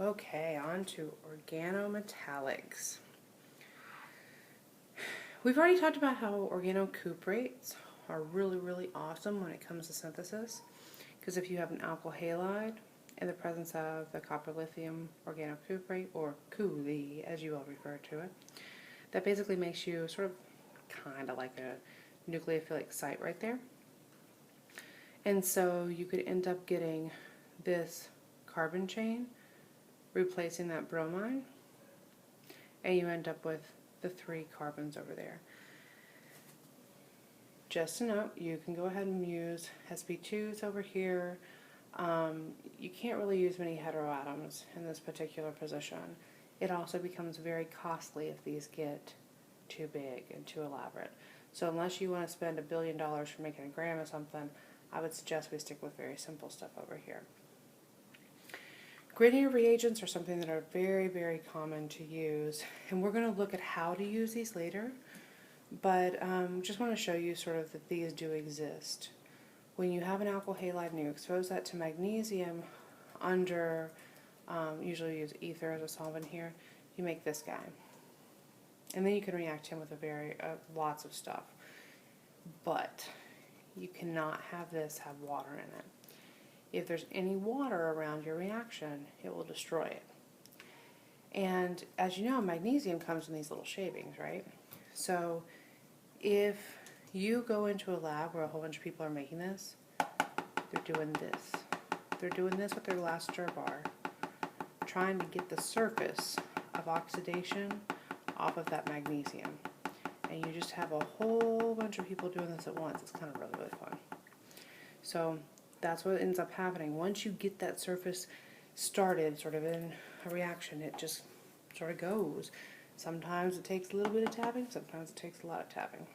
Okay, on to organometallics. We've already talked about how organocuprates are really awesome when it comes to synthesis, because if you have an alkyl halide in the presence of the copper lithium organocuprate, or Culi as you all refer to it, that basically makes you sort of kind of like a nucleophilic site right there. And so you could end up getting this carbon chain replacing that bromine, and you end up with the 3 carbons over there. Just a note, you can go ahead and use sp2s over here. You can't really use many heteroatoms in this particular position. It also becomes very costly if these get too big and too elaborate. So unless you want to spend $1 billion for making a gram of something, I would suggest we stick with very simple stuff over here. Gradient reagents are something that are very common to use, and we're going to look at how to use these later, but just want to show you sort of that these do exist. When you have an alkyl halide and you expose that to magnesium under, usually use ether as a solvent here, you make this guy. And then you can react him with lots of stuff. But you cannot have this have water in it. If there's any water around your reaction, it will destroy it. And as you know, magnesium comes in these little shavings, right? So if you go into a lab where a whole bunch of people are making this, they're doing this. They're doing this with their glass stir bar, trying to get the surface of oxidation off of that magnesium. And you just have a whole bunch of people doing this at once. It's kind of really fun. So that's what ends up happening. Once you get that surface started sort of in a reaction, it just sort of goes. Sometimes it takes a little bit of tapping, sometimes it takes a lot of tapping.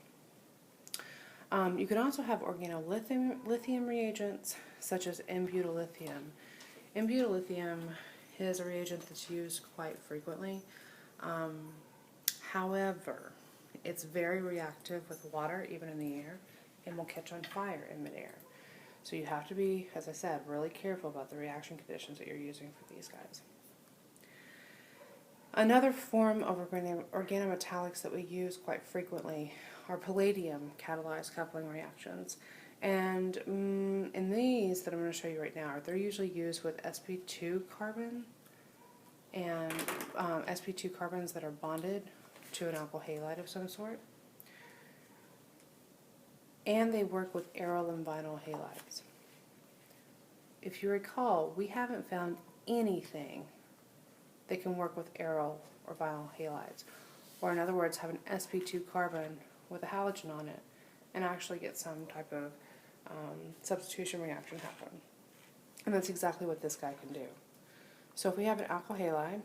You can also have organolithium reagents, such as n-butyllithium. N-butyllithium is a reagent that's used quite frequently. However, it's very reactive with water, even in the air, and will catch on fire in midair. So you have to be, as I said, really careful about the reaction conditions that you're using for these guys. Another form of organometallics that we use quite frequently are Palladium-Catalyzed coupling reactions. And in these that I'm going to show you right now, they're usually used with sp2 carbon and sp2 carbons that are bonded to an alkyl halide of some sort. And they work with aryl and vinyl halides. If you recall, we haven't found anything that can work with aryl or vinyl halides, or in other words, have an sp2 carbon with a halogen on it and actually get some type of substitution reaction happen. And that's exactly what this guy can do. So if we have an alkyl halide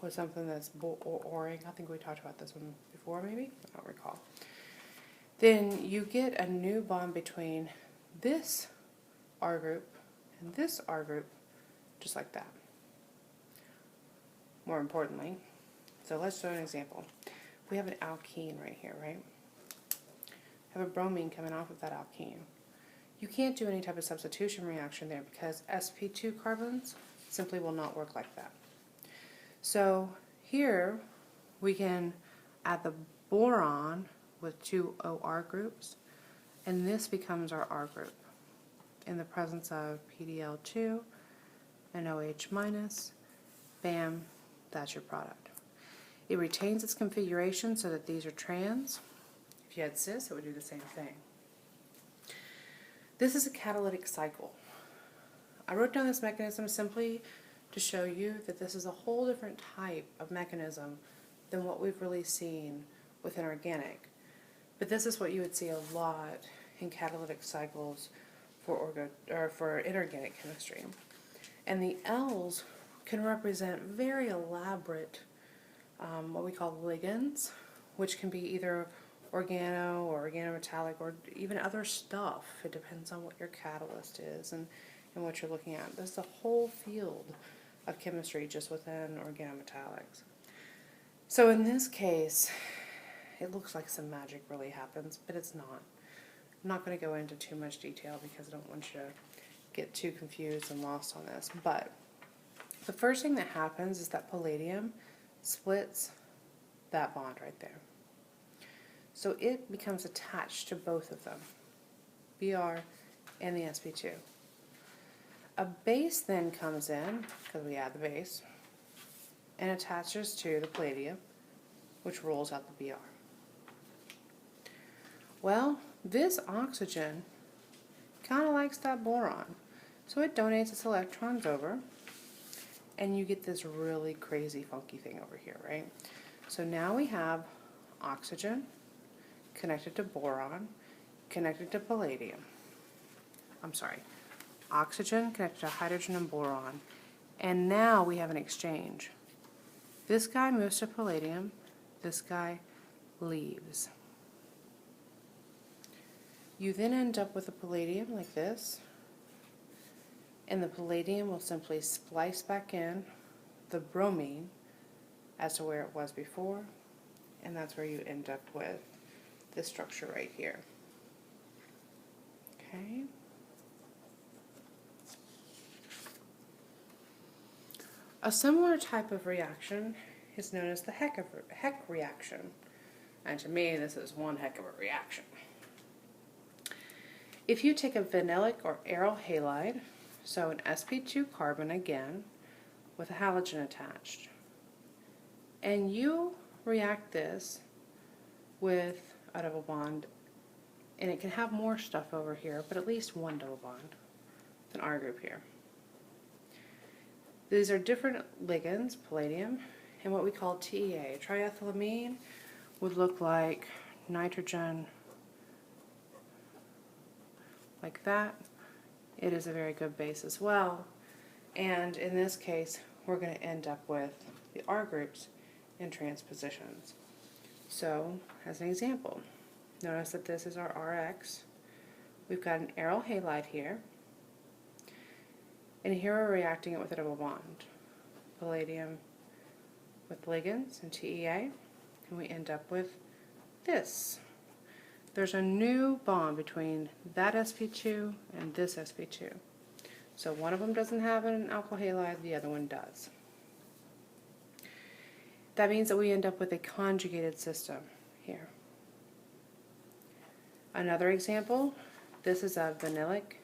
with something that's boring, I think we talked about this one before maybe, I don't recall, then you get a new bond between this R group and this R group, just like that. More importantly, so let's show an example. We have an alkene right here, right? Have a bromine coming off of that alkene. You can't do any type of substitution reaction there because sp2 carbons simply will not work like that. So here we can add the boron with 2 OR groups, and this becomes our R group in the presence of PDL2 and OH minus. Bam, that's your product. It retains its configuration so that these are trans. If you had cis, it would do the same thing. This is a catalytic cycle. I wrote down this mechanism simply to show you that this is a whole different type of mechanism than what we've really seen with inorganic. But this is what you would see a lot in catalytic cycles for inorganic chemistry. And the L's can represent very elaborate, what we call ligands, which can be either organo or organometallic or even other stuff. It depends on what your catalyst is and what you're looking at. There's a whole field of chemistry just within organometallics. So in this case, it looks like some magic really happens, but it's not. I'm not going to go into too much detail because I don't want you to get too confused and lost on this. But the first thing that happens is that palladium splits that bond right there. So it becomes attached to both of them, Br and the sp2. A base then comes in, because we add the base, and attaches to the palladium, which rolls out the Br. Well, this oxygen kind of likes that boron, so it donates its electrons over, and you get this really crazy funky thing over here, right? So now we have oxygen connected to boron, connected to palladium. I'm sorry, oxygen connected to hydrogen and boron, and now we have an exchange. This guy moves to palladium, this guy leaves. You then end up with a palladium like this, and the palladium will simply splice back in the bromine as to where it was before, and that's where you end up with this structure right here. Okay. A similar type of reaction is known as the Heck reaction, and to me this is one heck of a reaction. If you take a vanillic or aryl halide, so an sp2 carbon again with a halogen attached, and you react this with a double bond, and it can have more stuff over here, but at least one double bond than our group here. These are different ligands, palladium, and what we call TEA. Triethylamine would look like nitrogen like that. It is a very good base as well, and in this case we're going to end up with the R groups in transpositions. So as an example, notice that this is our RX. We've got an aryl halide here, and here we're reacting it with a double bond. Palladium with ligands and TEA, and we end up with this. There's a new bond between that sp2 and this sp2. So one of them doesn't have an alkyl halide, the other one does. That means that we end up with a conjugated system here. Another example, this is a vanillic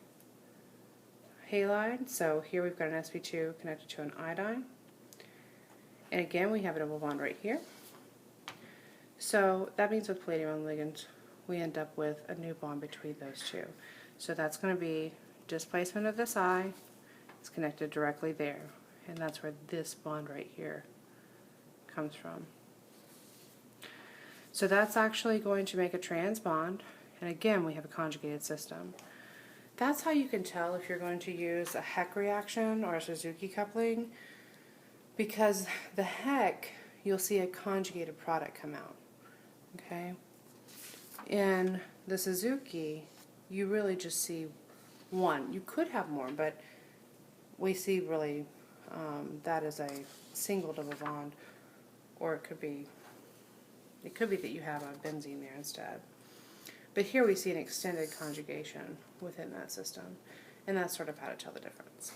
halide, so here we've got an sp2 connected to an iodine, and again we have a double bond right here. So that means with palladium and ligands we end up with a new bond between those two. So that's going to be displacement of this I, it's connected directly there, and that's where this bond right here comes from. So that's actually going to make a trans bond, and again we have a conjugated system. That's how you can tell if you're going to use a Heck reaction or a Suzuki coupling, because the Heck, you'll see a conjugated product come out. Okay? In the Suzuki, you really just see one. You could have more, but we see really that is a single double bond, or it could be that you have a benzene there instead. But here we see an extended conjugation within that system, and that's sort of how to tell the difference.